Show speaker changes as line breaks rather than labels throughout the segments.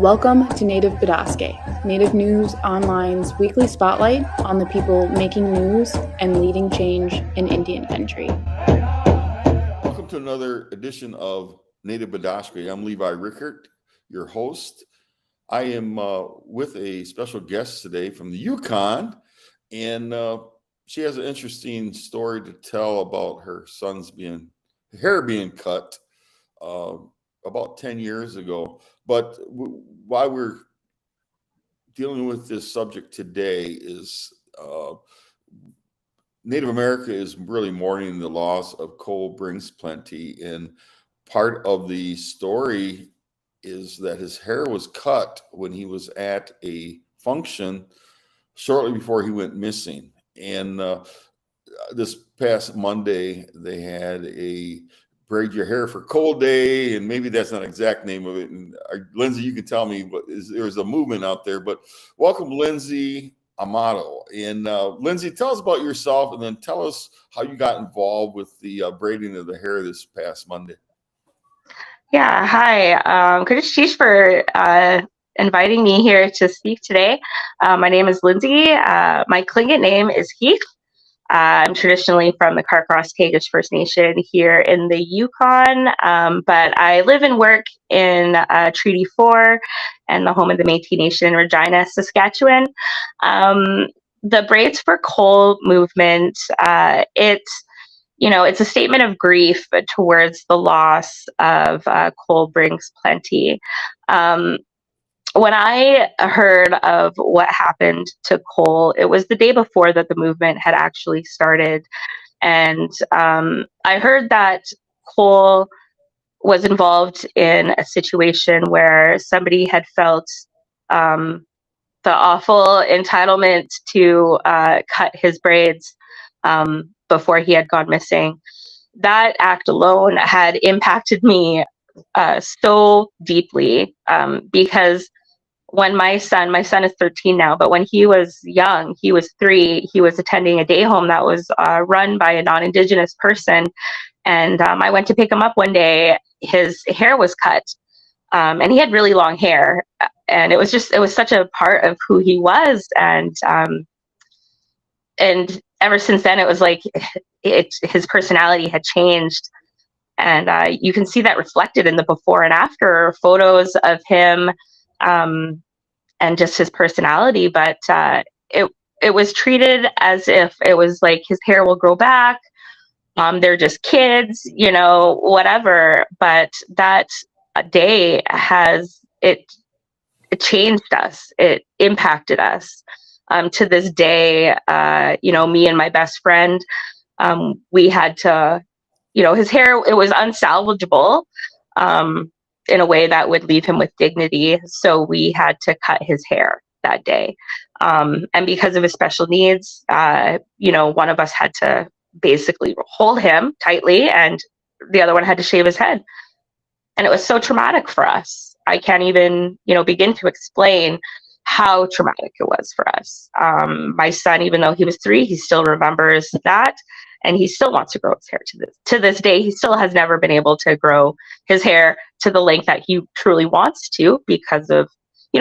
Welcome to Native Bidaské, Native News Online's weekly spotlight on the people making news and leading change in Indian country.
Welcome to another edition of Native Bidaské. I'm Levi Rickert, your host. I am with a special guest today from the Yukon, and she has an interesting story to tell about her son's hair being cut about 10 years ago. But why we're dealing with this subject today is Native America is really mourning the loss of coal brings plenty. And part of the story is that his hair was cut when he was at a function shortly before he went missing. And this past Monday, they had a braid your hair for cold day, and maybe that's not the exact name of it. And Lyndsay, you can tell me, but there's a movement out there. But welcome, Lyndsay Amato. And Lyndsay, tell us about yourself, and then tell us how you got involved with the braiding of the hair this past Monday.
Yeah, hi. Carcross Tagish for inviting me here to speak today. My name is Lyndsay. My Tlingit name is Heath. I'm traditionally from the Carcross Tagish First Nation here in the Yukon, but I live and work in Treaty 4 and the home of the Métis Nation, Regina, Saskatchewan. The Braids for Coal movement, it's a statement of grief towards the loss of coal brings plenty. When I heard of what happened to coal, it was the day before that the movement had actually started. And I heard that coal was involved in a situation where somebody had felt the awful entitlement to cut his braids before he had gone missing. That act alone had impacted me so deeply because when my son is 13 now, but when he was young, he was 3, he was attending a day home that was run by a non-Indigenous person. And I went to pick him up one day. His hair was cut and he had really long hair. And it was such a part of who he was. And ever since then, it was like his personality had changed. And you can see that reflected in the before and after photos of him and just his personality. But it was treated as if it was like his hair will grow back. They're just kids, whatever. But that day it changed us. It impacted us. To this day, me and my best friend, we had to, his hair, it was unsalvageable in a way that would leave him with dignity. So we had to cut his hair that day. And because of his special needs, one of us had to basically hold him tightly and the other one had to shave his head. And it was so traumatic for us. I can't even, begin to explain how traumatic it was for us. My son, even though he was 3, he still remembers that. And he still wants to grow his hair to this day. He still has never been able to grow his hair to the length that he truly wants to because of,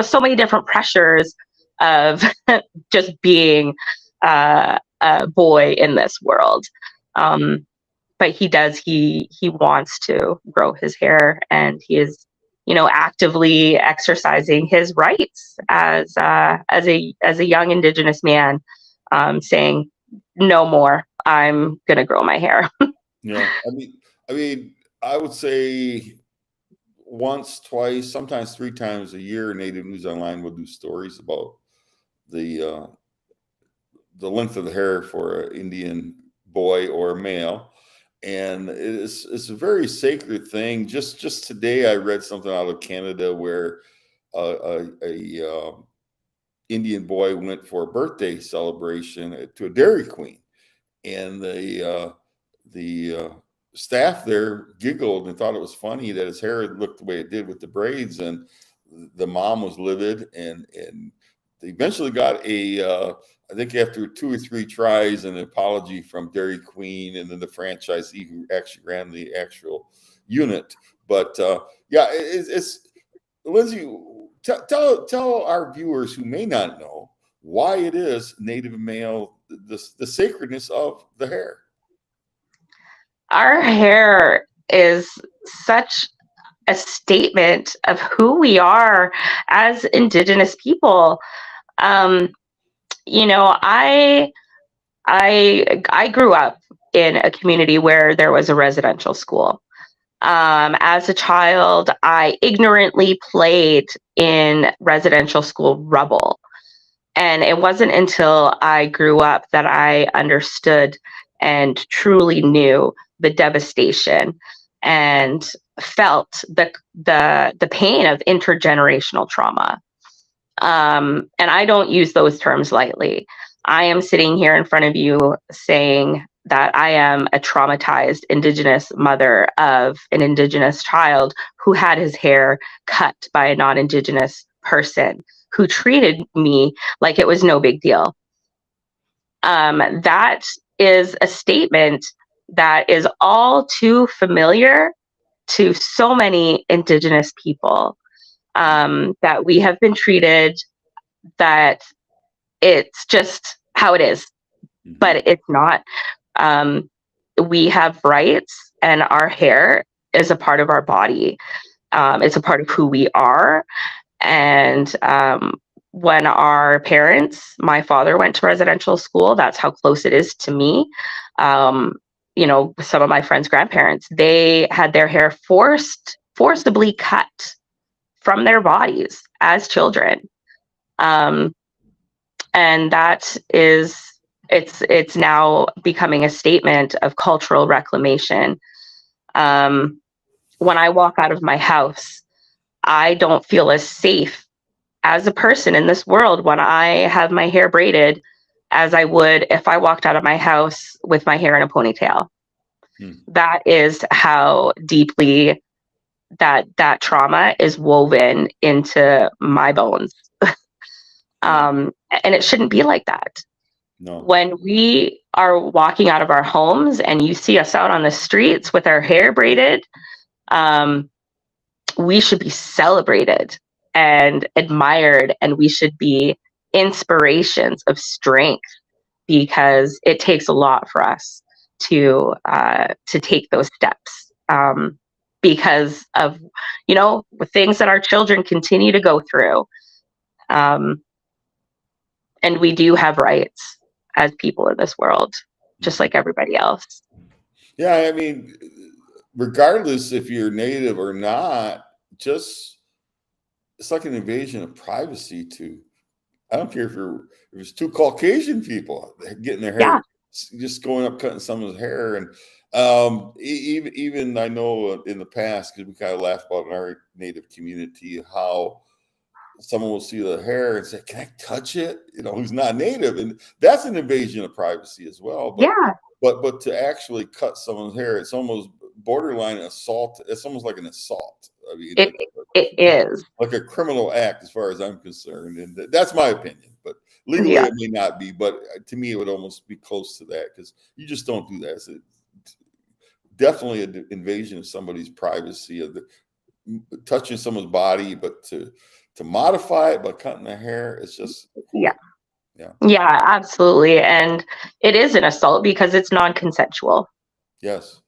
so many different pressures of just being a boy in this world. But he wants to grow his hair, and he is, actively exercising his rights as a young Indigenous man, saying, no more. I'm gonna grow my hair.
Yeah, I mean, I would say once, twice, sometimes 3 times a year, Native News Online will do stories about the length of the hair for an Indian boy or male, and it's a very sacred thing. Just today, I read something out of Canada where a Indian boy went for a birthday celebration to a Dairy Queen. And the staff there giggled and thought it was funny that his hair looked the way it did with the braids, and the mom was livid. And they eventually got I think after 2 or 3 tries, an apology from Dairy Queen and then the franchisee who actually ran the actual unit. But it's Lyndsay, tell our viewers who may not know why it is Native male, the sacredness of the hair.
Our hair is such a statement of who we are as Indigenous people. You know, I grew up in a community where there was a residential school. As a child, I ignorantly played in residential school rubble. And it wasn't until I grew up that I understood and truly knew the devastation and felt the pain of intergenerational trauma. And I don't use those terms lightly. I am sitting here in front of you saying that I am a traumatized Indigenous mother of an Indigenous child who had his hair cut by a non-Indigenous person who treated me like it was no big deal. That is a statement that is all too familiar to so many Indigenous people, that we have been treated, that it's just how it is, but it's not. We have rights, and our hair is a part of our body. It's a part of who we are. And when our parents, my father went to residential school, that's how close it is to me. You know, some of my friends' grandparents, they had their hair forcibly cut from their bodies as children. And that is, it's now becoming a statement of cultural reclamation. When I walk out of my house, I don't feel as safe as a person in this world when I have my hair braided as I would if I walked out of my house with my hair in a ponytail. That is how deeply that trauma is woven into my bones. And it shouldn't be like that.
No.
When we are walking out of our homes and you see us out on the streets with our hair braided, we should be celebrated and admired, and we should be inspirations of strength, because it takes a lot for us to take those steps, because of, you know, the things that our children continue to go through. And we do have rights as people in this world, just like everybody else.
Yeah, I mean, regardless if you're Native or not, just it's like an invasion of privacy too. I don't care if it's two Caucasian people getting their hair, just going up cutting someone's hair, and even I know in the past, because we kind of laugh about in our Native community how someone will see the hair and say, "Can I touch it?" You know, who's not Native, and that's an invasion of privacy as well. But, but to actually cut someone's hair, it's almost borderline assault. It's almost like an assault. I mean,
it is
like a criminal act as far as I'm concerned, and that's my opinion. But legally, it may not be. But to me, it would almost be close to that, because you just don't do that. It's definitely an invasion of somebody's privacy, of touching someone's body, but to modify it by cutting their hair, it's just
yeah, absolutely. And it is an assault because it's non-consensual.
Yes.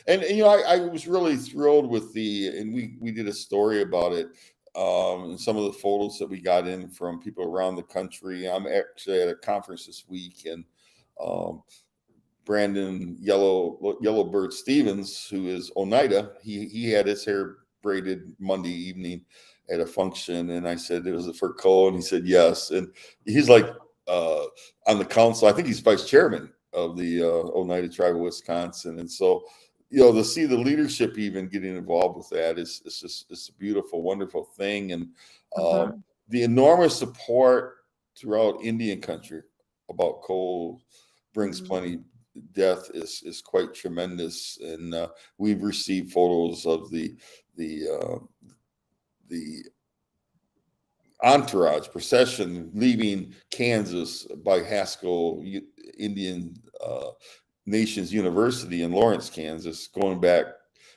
And you know, I was really thrilled with and we did a story about it, and some of the photos that we got in from people around the country. I'm actually at a conference this week, and Brandon Yellowbird Stevens, who is Oneida, he had his hair braided Monday evening at a function, and I said, "Was it for Cole?" And he said yes. And he's like on the council. I think he's vice chairman of the Oneida Tribe of Wisconsin. And so, you know, to see the leadership even getting involved with that it's a beautiful, wonderful thing. And the enormous support throughout Indian country about coal brings plenty death is quite tremendous. And we've received photos of the entourage procession leaving Kansas by Haskell Indian Nations University in Lawrence, Kansas, going back,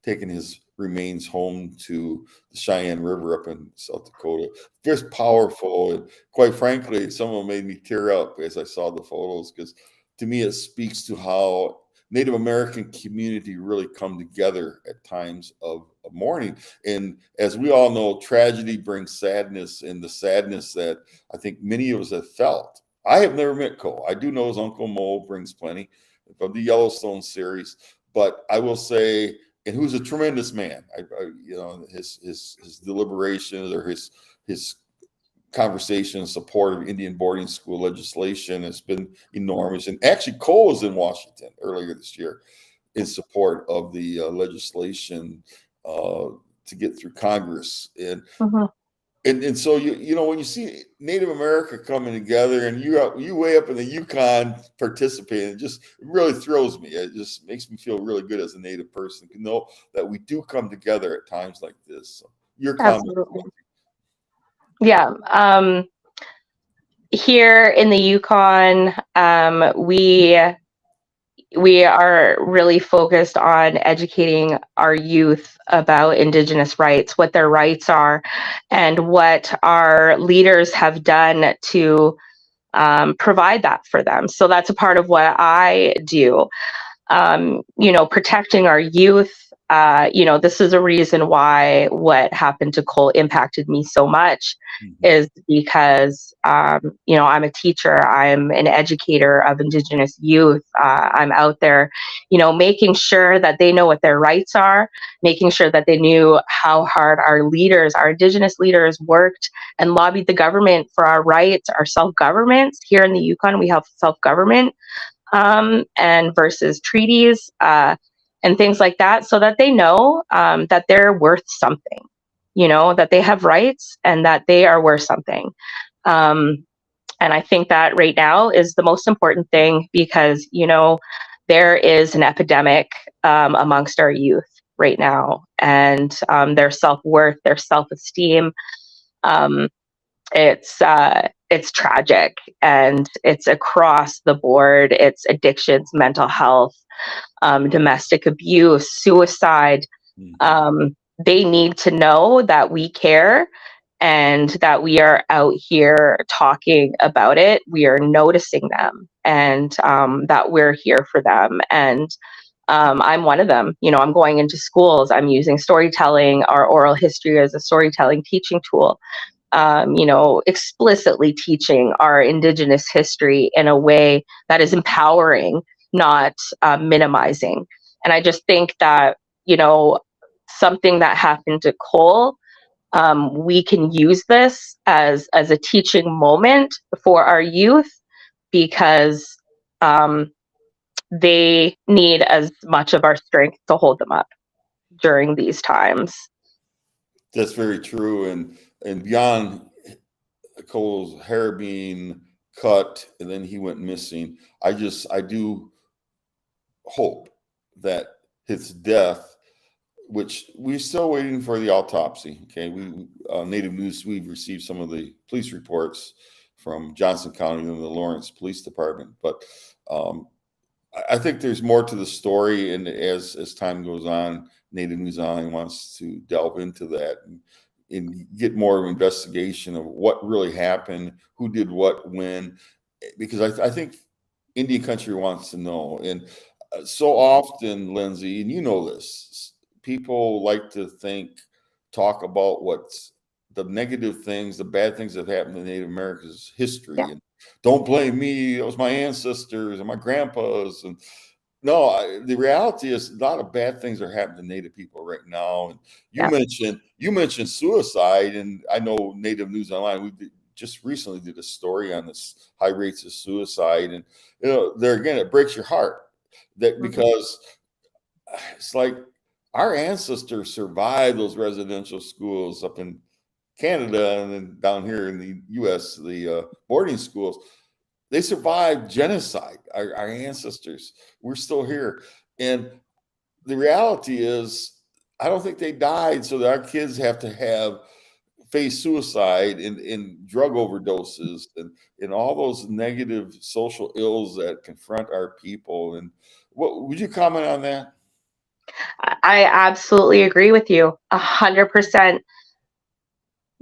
taking his remains home to the Cheyenne River up in South Dakota. Just powerful. And quite frankly, some of them made me tear up as I saw the photos, because to me, it speaks to how Native American community really come together at times of mourning. And as we all know, tragedy brings sadness, and the sadness that I think many of us have felt. I have never met Cole. I do know his Uncle Mo brings plenty from the Yellowstone series, but I will say, and who's a tremendous man. His deliberations or his conversation in support of Indian boarding school legislation has been enormous. And actually, Cole was in Washington earlier this year in support of the legislation to get through Congress. And and so when you see Native America coming together, and you way up in the Yukon participating, it really thrills me. It just makes me feel really good as a Native person to know that we do come together at times like this. So your comment.
Absolutely. Yeah. Here in the Yukon, we are really focused on educating our youth about Indigenous rights, what their rights are, and what our leaders have done to provide that for them. So that's a part of what I do. Protecting our youth. This is a reason why what happened to Cole impacted me so much, is because, I'm a teacher, I'm an educator of Indigenous youth. I'm out there, making sure that they know what their rights are, making sure that they knew how hard our Indigenous leaders worked and lobbied the government for our rights, our self-government. Here in the Yukon, we have self-government. And versus treaties and things like that, so that they know that they're worth something, that they have rights and that they are worth something. And I think that right now is the most important thing, because, there is an epidemic amongst our youth right now, and their self-worth, their self-esteem. It's tragic, and it's across the board. It's addictions, mental health, domestic abuse, suicide. They need to know that we care and that we are out here talking about it. We are noticing them, and that we're here for them. And I'm one of them. I'm going into schools. I'm using storytelling, our oral history, as a storytelling teaching tool. Explicitly teaching our Indigenous history in a way that is empowering, not minimizing. And I just think that, something that happened to Cole, we can use this as a teaching moment for our youth, because they need as much of our strength to hold them up during these times.
That's very true. And beyond Cole's hair being cut and then he went missing, I do hope that his death, which we're still waiting for the autopsy. Okay, we Native News, we've received some of the police reports from Johnson County and the Lawrence Police Department, but I think there's more to the story, and as time goes on, Native News Online wants to delve into that and get more of an investigation of what really happened, who did what, when, because I think Indian country wants to know. And so often, Lyndsay, and you know this, people like to talk about what's the negative things, the bad things that happened in Native America's history. Yeah. And don't blame me, it was my ancestors and my grandpas. And no, the reality is a lot of bad things are happening to Native people right now. And you mentioned suicide, and I know Native News Online, just recently did a story on this high rates of suicide. And there again, it breaks your heart that because it's like our ancestors survived those residential schools up in Canada and then down here in the U.S., the boarding schools. They survived genocide. Our ancestors, we're still here. And the reality is, I don't think they died so that our kids have to face suicide and drug overdoses and all those negative social ills that confront our people. And what would you comment on that?
I absolutely agree with you 100%.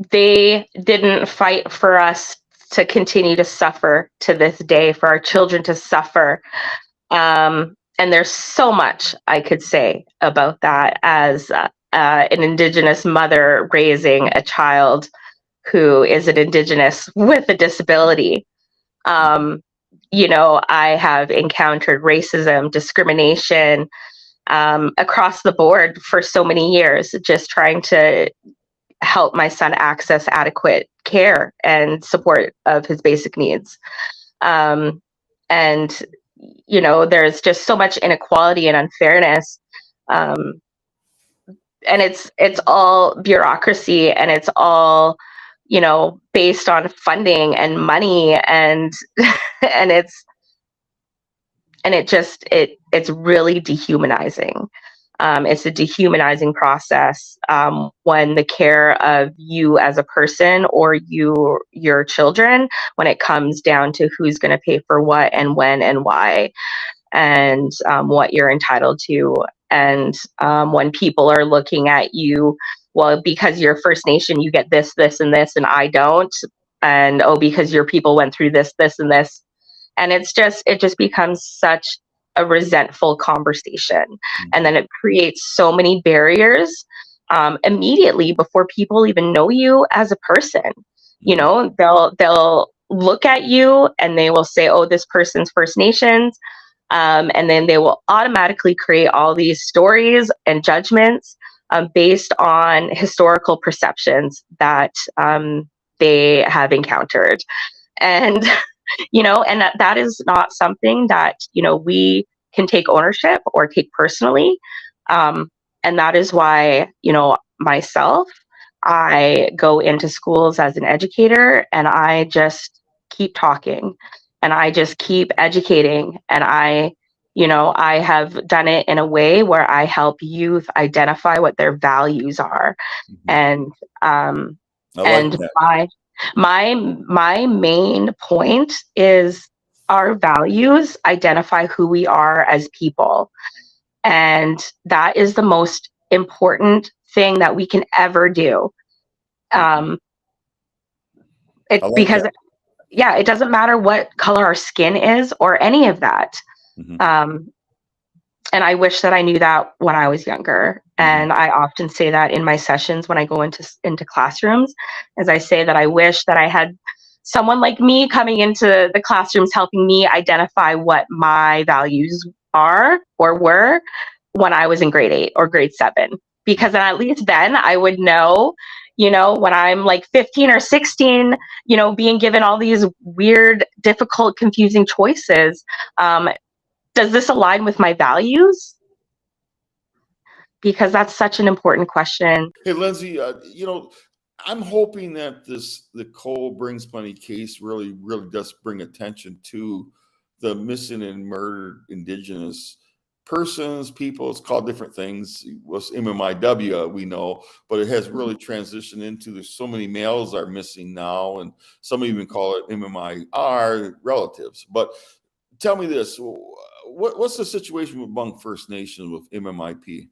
They didn't fight for us to continue to suffer to this day, for our children to suffer. And there's so much I could say about that as an Indigenous mother raising a child who is an Indigenous with a disability. I have encountered racism, discrimination across the board for so many years, just trying to help my son access adequate care and support of his basic needs. And there's just so much inequality and unfairness. And it's all bureaucracy, and it's all, based on funding and money, and and it's really dehumanizing. It's a dehumanizing process when the care of you as a person or your children, when it comes down to who's going to pay for what and when and why, and what you're entitled to. And when people are looking at you, well, because you're First Nation, you get this, this, and this, and I don't. And, oh, because your people went through this, this, and this. And it just becomes such a resentful conversation. And then it creates so many barriers immediately before people even know you as a person. They'll look at you and they will say, oh, this person's First Nations. And then they will automatically create all these stories and judgments based on historical perceptions that they have encountered. And and that is not something that, we can take ownership or take personally. And that is why, myself, I go into schools as an educator, and I just keep talking, and I just keep educating. And I have done it in a way where I help youth identify what their values are. And my main point is our values identify who we are as people. And that is the most important thing that we can ever do. Because it doesn't matter what color our skin is or any of that. And I wish that I knew that when I was younger. And I often say that in my sessions when I go into classrooms, as I say that I wish that I had someone like me coming into the classrooms helping me identify what my values are or were when I was in grade 8 or grade 7. Because at least then I would know, when I'm like 15 or 16, being given all these weird, difficult, confusing choices, does this align with my values? Because that's such an important question.
Hey, Lyndsay, I'm hoping that the Cole Brings Money case really, really does bring attention to the missing and murdered Indigenous persons, people. It's called different things. It was MMIW, we know, but it has really transitioned into, there's so many males are missing now, and some even call it MMIR relatives. But tell me this, what's the situation among First Nations with MMIP?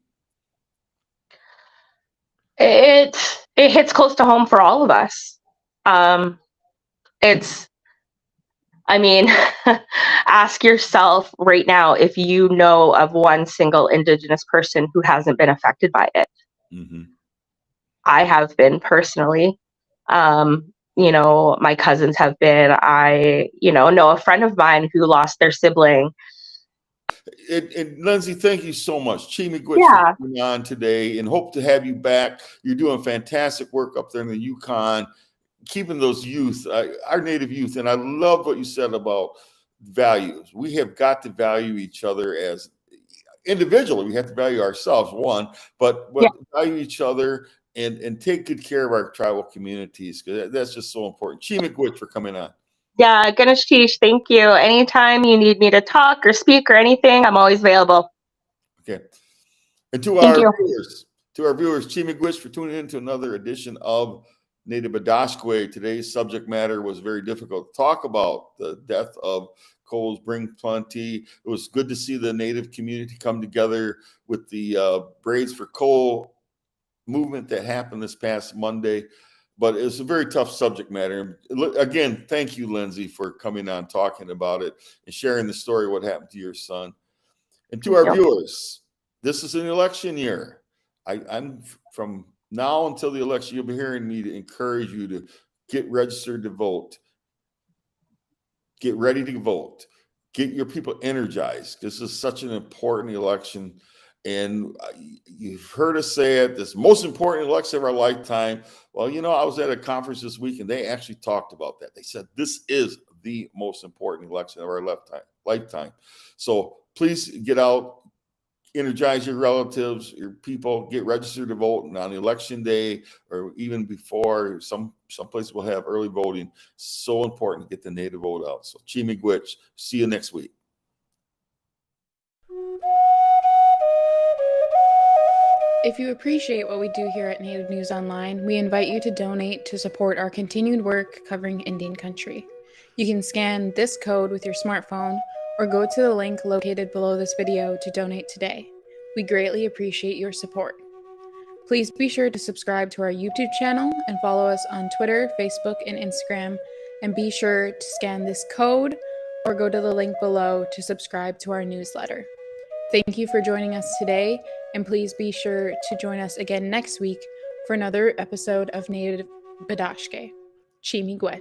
It hits close to home for all of us. Ask yourself right now if you know of one single Indigenous person who hasn't been affected by it. I have been personally. My cousins have been. I, know a friend of mine who lost their sibling.
And Lyndsay, thank you so much. Chi Miigwech for coming on today, and hope to have you back. You're doing fantastic work up there in the Yukon, keeping those youth, our Native youth. And I love what you said about values. We have got to value each other as individually. We have to value ourselves, one, but value each other and take good care of our tribal communities, because that's just so important. Chi Miigwech for coming on.
Yeah, Ganesh Tish, thank you. Anytime you need me to talk or speak or anything, I'm always available.
Okay. And to our viewers, Chi Miigwech for tuning in to another edition of Native Bidaské. Today's subject matter was very difficult to talk about, the death of coals bring plenty. It was good to see the Native community come together with the Braids for Coal movement that happened this past Monday. But it's a very tough subject matter. Again, thank you, Lyndsay, for coming on, talking about it, and sharing the story of what happened to your son. And to our viewers, this is an election year. I'm from now until the election, you'll be hearing me to encourage you to get registered to vote. Get ready to vote. Get your people energized. This is such an important election. And you've heard us say it, this most important election of our lifetime. Well, you know, I was at a conference this week and they actually talked about that. They said this is the most important election of our lifetime. So please get out, energize your relatives, your people, get registered to vote. And on election day or even before, some places will have early voting. So important to get the Native vote out. So Chimigwich, see you next week.
If you appreciate what we do here at Native News Online, we invite you to donate to support our continued work covering Indian country. You can scan this code with your smartphone or go to the link located below this video to donate today. We greatly appreciate your support. Please be sure to subscribe to our YouTube channel and follow us on Twitter, Facebook, and Instagram. And be sure to scan this code or go to the link below to subscribe to our newsletter. Thank you for joining us today, and please be sure to join us again next week for another episode of Native Bidaské. Chimigwech.